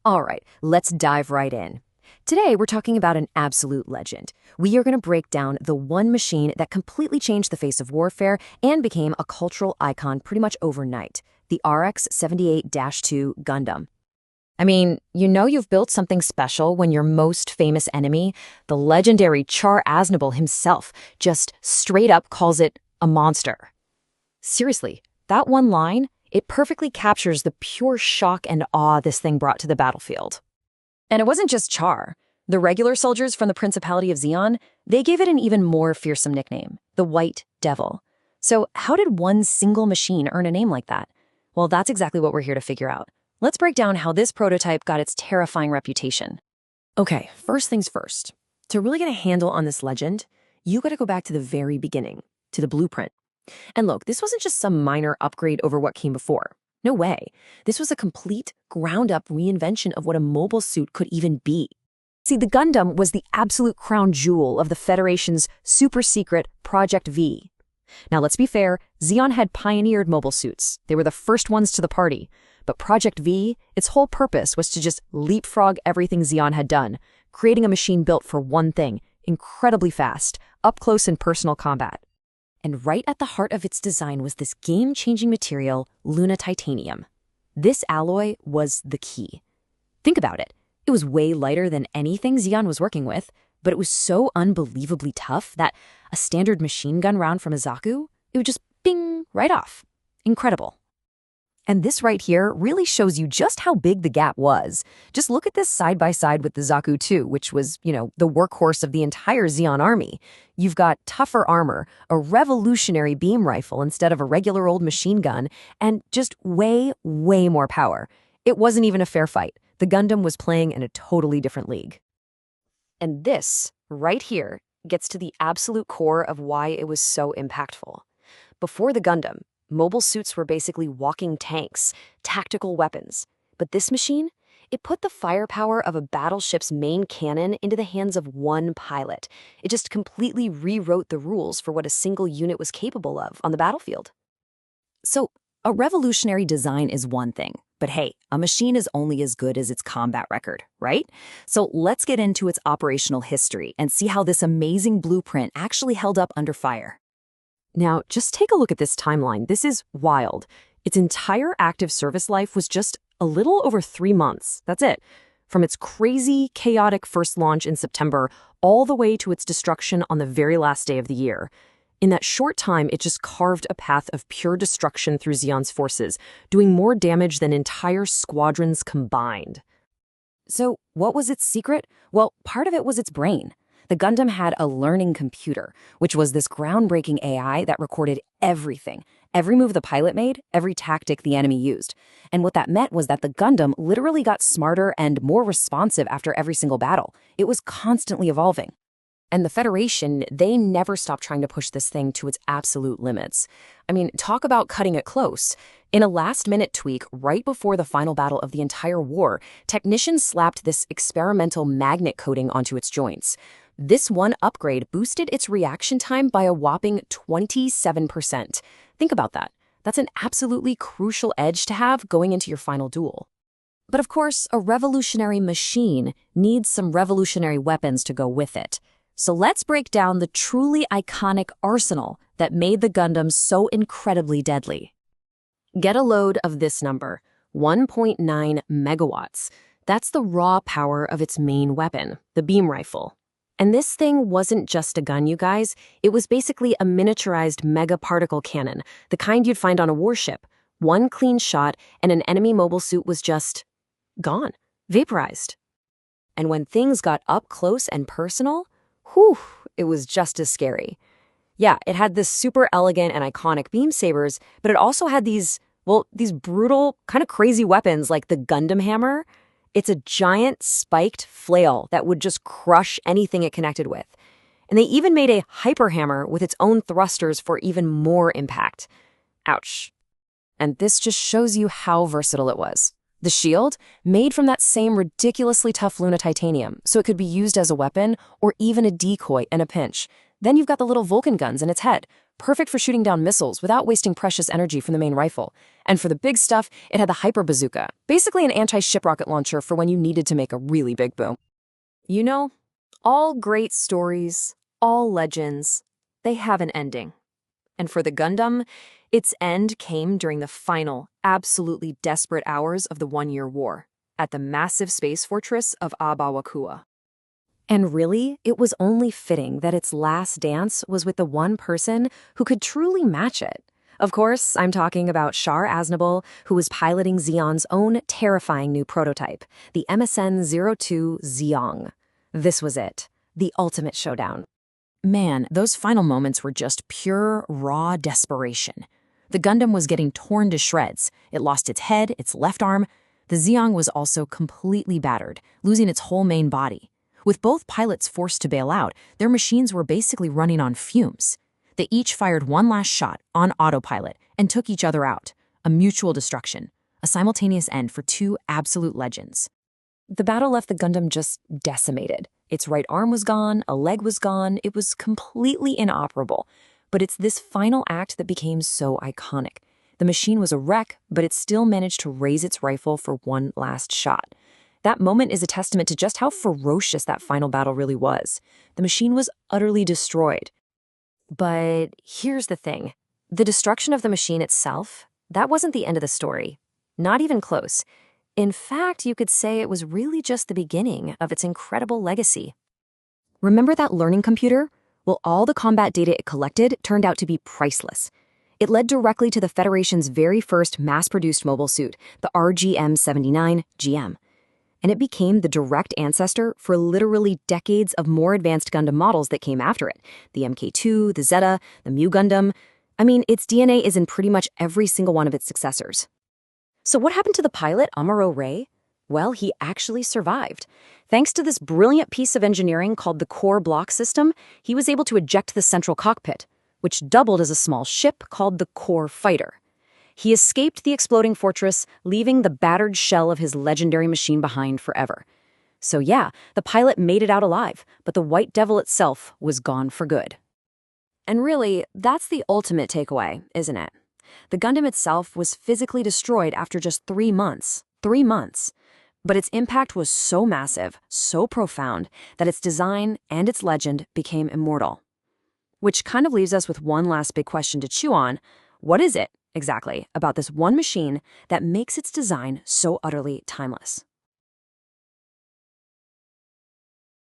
All right, let's dive right in. Today, we're talking about an absolute legend. We are going to break down the one machine that completely changed the face of warfare and became a cultural icon pretty much overnight, the RX-78-2 Gundam. I mean, you know you've built something special when your most famous enemy, the legendary Char Aznable himself, just straight up calls it a monster. Seriously, that one line, it perfectly captures the pure shock and awe this thing brought to the battlefield. And it wasn't just Char. The regular soldiers from the Principality of Zeon, they gave it an even more fearsome nickname, the White Devil. So how did one single machine earn a name like that? Well, that's exactly what we're here to figure out. Let's break down how this prototype got its terrifying reputation. Okay, first things first. To really get a handle on this legend, you gotta go back to the very beginning, to the blueprint. And look, this wasn't just some minor upgrade over what came before. No way. This was a complete, ground-up reinvention of what a mobile suit could even be. See, the Gundam was the absolute crown jewel of the Federation's super-secret Project V. Now, let's be fair, Zeon had pioneered mobile suits. They were the first ones to the party. But Project V, its whole purpose was to just leapfrog everything Zeon had done, creating a machine built for one thing, incredibly fast, up-close and personal combat. And right at the heart of its design was this game-changing material, Luna Titanium. This alloy was the key. Think about it. It was way lighter than anything Zeon was working with, but it was so unbelievably tough that a standard machine gun round from a Zaku, it would just bing right off. Incredible. And this right here really shows you just how big the gap was. Just look at this side by side with the Zaku 2, which was, the workhorse of the entire Zeon army. You've got tougher armor, a revolutionary beam rifle instead of a regular old machine gun, and just way, way more power. It wasn't even a fair fight. The Gundam was playing in a totally different league. And this, right here, gets to the absolute core of why it was so impactful. Before the Gundam, mobile suits were basically walking tanks, tactical weapons. But this machine, it put the firepower of a battleship's main cannon into the hands of one pilot. It just completely rewrote the rules for what a single unit was capable of on the battlefield. So, a revolutionary design is one thing. But hey, a machine is only as good as its combat record, right? So let's get into its operational history and see how this amazing blueprint actually held up under fire. Now, just take a look at this timeline. This is wild. Its entire active service life was just a little over 3 months. That's it. From its crazy, chaotic first launch in September all the way to its destruction on the very last day of the year. In that short time, it just carved a path of pure destruction through Zeon's forces, doing more damage than entire squadrons combined. So, what was its secret? Well, part of it was its brain. The Gundam had a learning computer, which was this groundbreaking AI that recorded everything. Every move the pilot made, every tactic the enemy used. And what that meant was that the Gundam literally got smarter and more responsive after every single battle. It was constantly evolving. And the Federation, they never stopped trying to push this thing to its absolute limits. I mean, talk about cutting it close. In a last-minute tweak right before the final battle of the entire war, technicians slapped this experimental magnet coating onto its joints. This one upgrade boosted its reaction time by a whopping 27%. Think about that. That's an absolutely crucial edge to have going into your final duel. But of course, a revolutionary machine needs some revolutionary weapons to go with it. So let's break down the truly iconic arsenal that made the Gundam so incredibly deadly. Get a load of this number, 1.9 megawatts. That's the raw power of its main weapon, the beam rifle. And this thing wasn't just a gun, you guys. It was basically a miniaturized mega-particle cannon, the kind you'd find on a warship. One clean shot, and an enemy mobile suit was just gone, vaporized. And when things got up close and personal, whew, it was just as scary. Yeah, it had this super elegant and iconic beam sabers, but it also had these brutal, kind of crazy weapons like the Gundam hammer. It's a giant spiked flail that would just crush anything it connected with. And they even made a hyper hammer with its own thrusters for even more impact. Ouch. And this just shows you how versatile it was. The shield, made from that same ridiculously tough Luna Titanium, so it could be used as a weapon or even a decoy in a pinch. Then you've got the little Vulcan guns in its head, perfect for shooting down missiles without wasting precious energy from the main rifle. And for the big stuff, it had the Hyper Bazooka, basically an anti-ship rocket launcher for when you needed to make a really big boom. You know, all great stories, all legends, they have an ending. And for the Gundam, its end came during the final, absolutely desperate hours of the One-Year War, at the massive space fortress of Abawakua. And really, it was only fitting that its last dance was with the one person who could truly match it. Of course, I'm talking about Char Aznable, who was piloting Zeon's own terrifying new prototype, the MSN-02 Zeong. This was it, the ultimate showdown. Man, those final moments were just pure, raw desperation. The Gundam was getting torn to shreds. It lost its head, its left arm. The Zeong was also completely battered, losing its whole main body. With both pilots forced to bail out, their machines were basically running on fumes. They each fired one last shot on autopilot and took each other out. A mutual destruction, a simultaneous end for two absolute legends. The battle left the Gundam just decimated. Its right arm was gone, a leg was gone, it was completely inoperable. But it's this final act that became so iconic. The machine was a wreck, but it still managed to raise its rifle for one last shot. That moment is a testament to just how ferocious that final battle really was. The machine was utterly destroyed. But here's the thing. The destruction of the machine itself, that wasn't the end of the story. Not even close. In fact, you could say it was really just the beginning of its incredible legacy. Remember that learning computer? Well, all the combat data it collected turned out to be priceless. It led directly to the Federation's very first mass-produced mobile suit, the RGM-79 GM. And it became the direct ancestor for literally decades of more advanced Gundam models that came after it. The MK2, the Zeta, the Mu Gundam. I mean, its DNA is in pretty much every single one of its successors. So what happened to the pilot, Amuro Ray? Well, he actually survived. Thanks to this brilliant piece of engineering called the core block system, he was able to eject the central cockpit, which doubled as a small ship called the core fighter. He escaped the exploding fortress, leaving the battered shell of his legendary machine behind forever. So yeah, the pilot made it out alive, but the White Devil itself was gone for good. And really, that's the ultimate takeaway, isn't it? The Gundam itself was physically destroyed after just 3 months. 3 months. But its impact was so massive, so profound, that its design and its legend became immortal. Which kind of leaves us with one last big question to chew on. What is it, exactly, about this one machine that makes its design so utterly timeless?